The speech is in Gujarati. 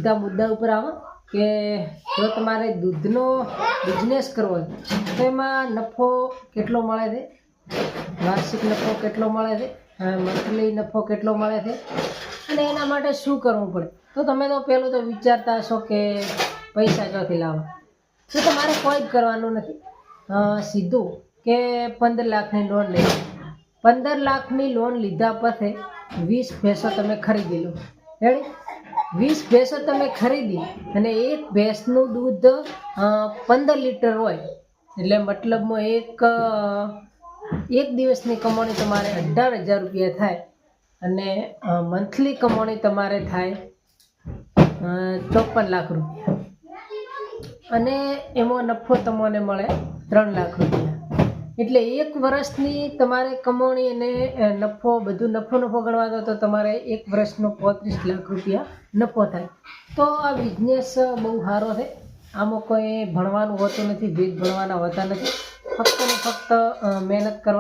સીધા મુદ્દા ઉપર આવો કે જો તમારે દૂધનો બિઝનેસ કરવો હોય તો એમાં નફો કેટલો મળે છે, વાર્ષિક નફો કેટલો મળે છે, મંથલી નફો કેટલો મળે છે અને એના માટે શું કરવું પડે. તો તમે તો પહેલું તો વિચારતા હશો કે પૈસા ક્યાંથી લાવવા. તો તમારે કોઈ જ કરવાનું નથી. સીધું કે 15 લાખની લોન લઈ 15 લાખની લોન લીધા પછી 20 ભેંસો તમે ખરીદી લો. રેડી? 20 ભેંસો તમે ખરીદી અને એક ભેંસનું દૂધ 15 લીટર હોય એટલે મતલબમાં એક દિવસની કમાણી તમારે 18,000 રૂપિયા થાય અને મંથલી કમાણી તમારે થાય 54 લાખ રૂપિયા અને એમાં નફો તમને મળે 3 લાખ રૂપિયા. એટલે એક વર્ષની તમારે કમાણી અને નફો બધું નફો ગણવા દો તો તમારે એક વર્ષનો 35 લાખ રૂપિયા નફો થાય. તો આ બિઝનેસ બહુ સારો છે. આમાં કોઈ ભણવાનું હોતું નથી, ભેદ ભણવાના હોતા નથી. ફક્ત ને ફક્ત મહેનત કરવા.